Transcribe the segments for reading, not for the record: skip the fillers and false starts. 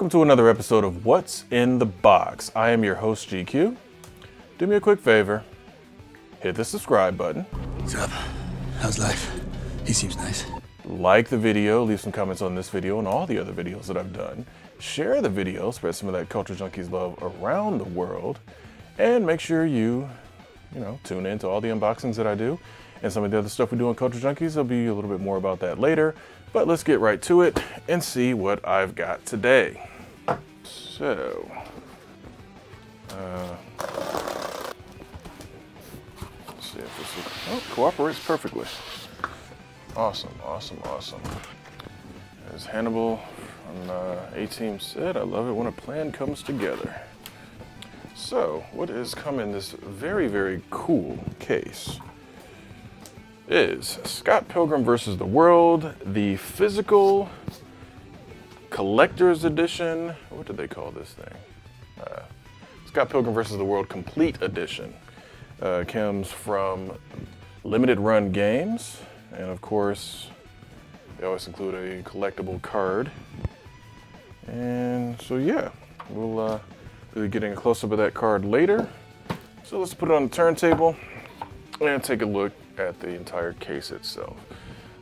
Welcome to another episode of What's in the Box. I am your host, GQ. Do me a quick favor. Hit the subscribe button. What's up? How's life? He seems nice. Like the video, leave some comments on this video and all the other videos that I've done. Share the video, spread some of that Culture Junkies love around the world. And make sure you tune in to all the unboxings that I do. And some of the other stuff we do on Culture Junkies, there'll be a little bit more about that later. But let's get right to it and see what I've got today. So, let's see if this cooperates perfectly. Awesome. As Hannibal from A-Team said, I love it when a plan comes together. So, what is coming in this very, very cool case is Scott Pilgrim vs. the World, the physical collector's edition. What did they call this thing? Scott Pilgrim vs. the World Complete Edition. Comes from Limited Run Games, and of course, they always include a collectible card. And so yeah, we'll be getting a close-up of that card later. So let's put it on the turntable and take a look at the entire case itself.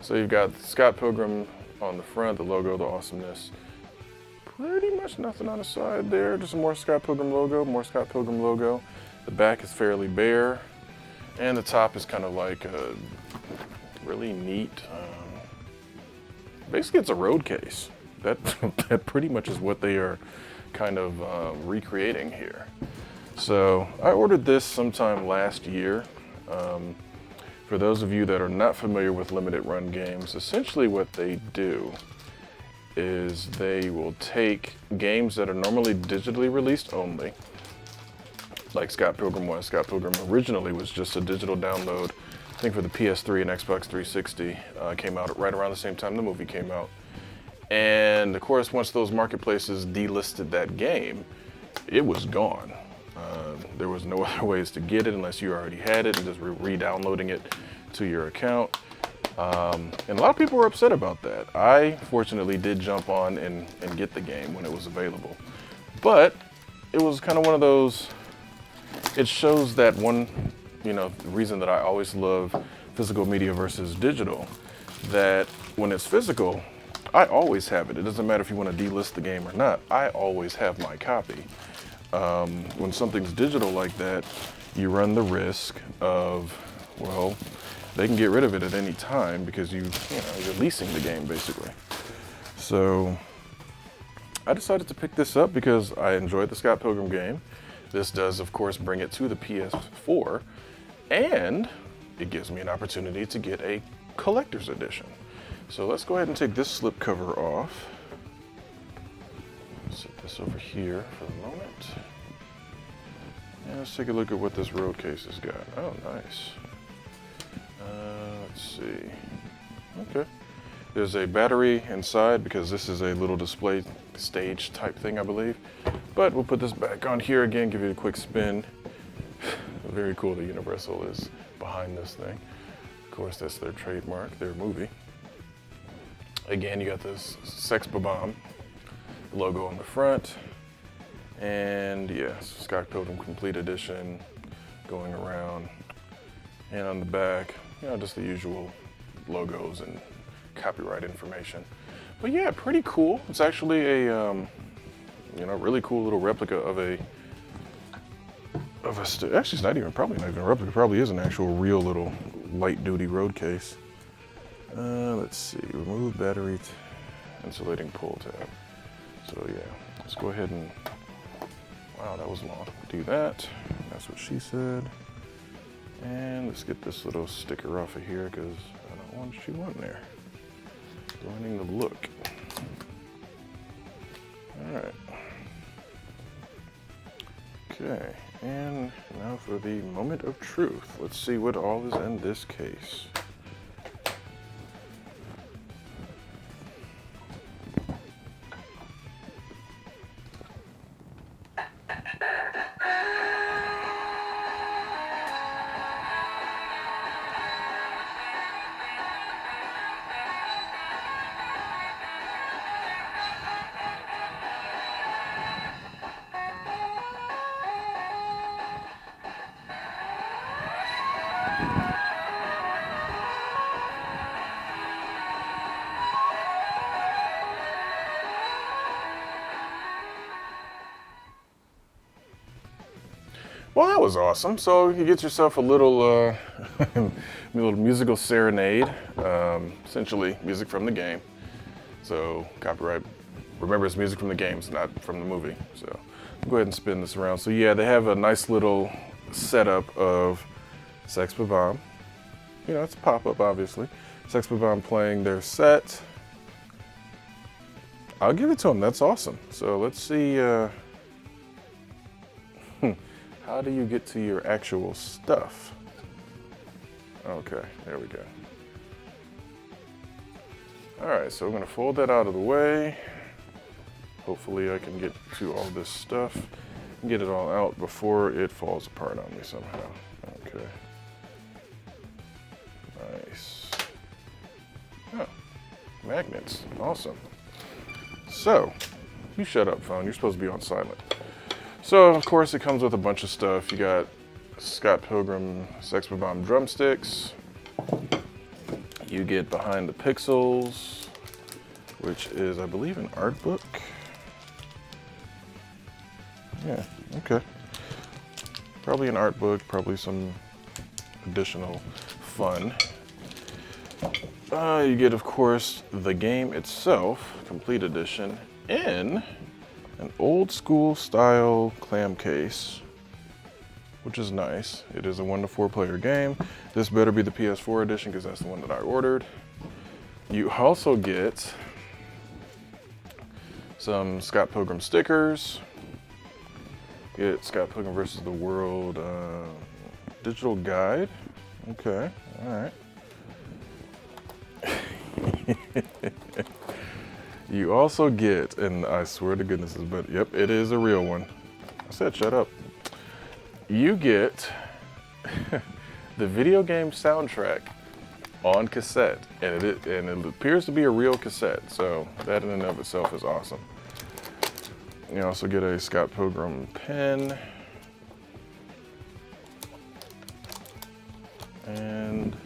So you've got Scott Pilgrim on the front, the logo, the awesomeness. Pretty much nothing on the side there, just more Scott Pilgrim logo, The back is fairly bare, and the top is kind of like a really neat, basically it's a road case. That pretty much is what they are kind of recreating here. So I ordered this sometime last year. For those of you that are not familiar with limited run games, essentially what they do is they will take games that are normally digitally released only, like Scott Pilgrim was. Scott Pilgrim originally was just a digital download, I think for the PS3 and Xbox 360, came out right around the same time the movie came out. And of course, once those marketplaces delisted that game, it was gone. There was no other ways to get it unless you already had it and just re-downloading it to your account. And a lot of people were upset about that. I fortunately did jump on and get the game when it was available. But it was kind of one of those, it shows that one, reason that I always love physical media versus digital, that when it's physical, I always have it. It doesn't matter if you want to delist the game or not. I always have my copy. When something's digital like that, you run the risk of, well, they can get rid of it at any time because you're leasing the game basically. So I decided to pick this up because I enjoyed the Scott Pilgrim game. This does, of course, bring it to the PS4, and it gives me an opportunity to get a collector's edition. So let's go ahead and take this slip cover off. Set this over here for the moment. And let's take a look at what this road case has got. Oh, nice. Let's see. Okay. There's a battery inside because this is a little display stage type thing, I believe. But we'll put this back on here again, give it a quick spin. Very cool that Universal is behind this thing. Of course, that's their trademark, their movie. Again, you got this Sex Bomb logo on the front, and yes, Scott Pilgrim Complete Edition going around, and on the back, just the usual logos and copyright information. But yeah, pretty cool. It's actually a really cool little replica of a actually it's probably not even a replica, probably is an actual real little light duty road case. Let's see, remove battery insulating pull tab. So yeah, let's go ahead and, wow, that was long. Do that, that's what she said. And let's get this little sticker off of here because I don't want you on there. Learning the look. All right. Okay, and now for the moment of truth. Let's see what all is in this case. Well, that was awesome. So you get yourself a little, little musical serenade, essentially music from the game. So copyright, remember it's music from the games, not from the movie. So I'll go ahead and spin this around. So yeah, they have a nice little setup of Sex Bomb. You know, it's a pop-up, obviously. Sex Bomb playing their set. I'll give it to them. That's awesome. So let's see. How do you get to your actual stuff? Okay, there we go. All right, so we're gonna fold that out of the way. Hopefully I can get to all this stuff and get it all out before it falls apart on me somehow. Okay. Nice. Oh, magnets, awesome. So, you shut up, phone, you're supposed to be on silent. So, of course, it comes with a bunch of stuff. You got Scott Pilgrim Sex Bomb drumsticks. You get Behind the Pixels, which is, I believe, an art book. Yeah, okay. Probably an art book, probably some additional fun. You get, of course, the game itself, complete edition, in an old school style clam case, which is nice. It is a 1 to 4 player game. This better be the PS4 edition because that's the one that I ordered. You also get some Scott Pilgrim stickers. Get Scott Pilgrim versus the World digital guide. Okay, all right. You also get, and I swear to goodness, but yep, it is a real one. I said shut up. You get the video game soundtrack on cassette, and it appears to be a real cassette, so that in and of itself is awesome. You also get a Scott Pilgrim pen, and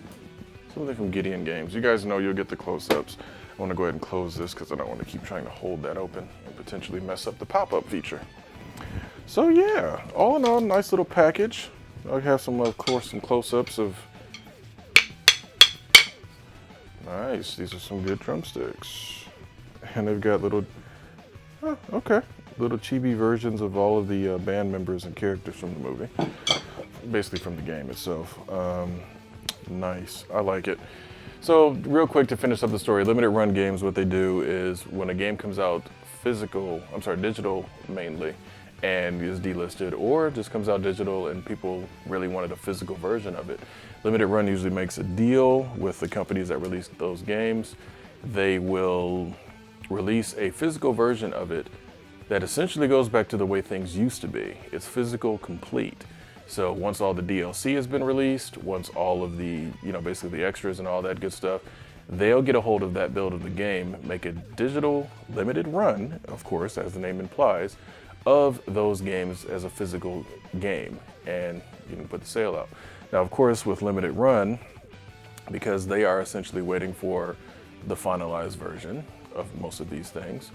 something from Gideon Games. You guys know you'll get the close-ups. I want to go ahead and close this because I don't want to keep trying to hold that open and potentially mess up the pop-up feature. So yeah, all in all, nice little package. I have some, of course, some close-ups of. Nice, these are some good drumsticks. And they've got little, little chibi versions of all of the band members and characters from the movie. Basically from the game itself. Nice, I like it. So real quick to finish up the story, limited run games, what they do is when a game comes out digital mainly, and is delisted, or just comes out digital and people really wanted a physical version of it, limited run usually makes a deal with the companies that release those games. They will release a physical version of it that essentially goes back to the way things used to be. It's physical complete. So once all the DLC has been released, once all of the, basically the extras and all that good stuff, they'll get a hold of that build of the game, make a digital limited run, of course, as the name implies, of those games as a physical game, and you can put the sale out. Now, of course, with limited run, because they are essentially waiting for the finalized version of most of these things,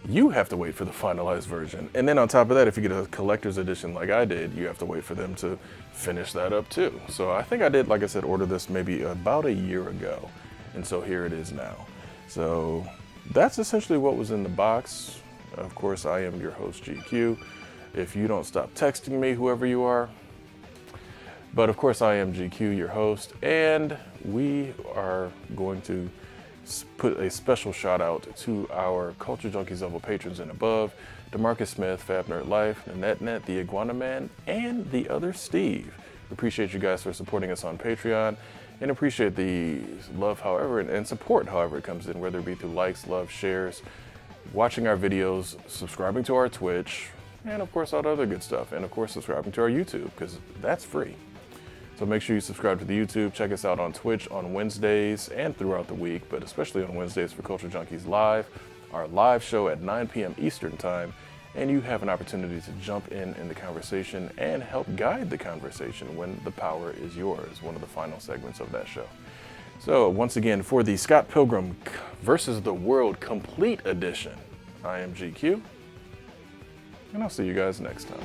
you have to wait for the finalized version. And then on top of that, if you get a collector's edition like I did, you have to wait for them to finish that up too. So I think I did, like I said, order this maybe about a year ago. And so here it is now. So that's essentially what was in the box. Of course, I am your host, GQ. If you don't stop texting me, whoever you are. But of course, I am GQ, your host, and we are going to put a special shout out to our Culture Junkies level patrons and above: DeMarcus Smith, Fab Nerd Life, Nanette, the Iguana Man, and the other Steve. We appreciate you guys for supporting us on Patreon, and appreciate the love, however, and support, however it comes in, whether it be through likes, love, shares, watching our videos, subscribing to our Twitch, and of course all the other good stuff, and of course subscribing to our YouTube, because that's free. So make sure you subscribe to the YouTube. Check us out on Twitch on Wednesdays and throughout the week, but especially on Wednesdays for Culture Junkies Live, our live show at 9 p.m. Eastern Time, and you have an opportunity to jump in the conversation and help guide the conversation when the power is yours, one of the final segments of that show. So once again, for the Scott Pilgrim versus the World Complete Edition, I am GQ, and I'll see you guys next time.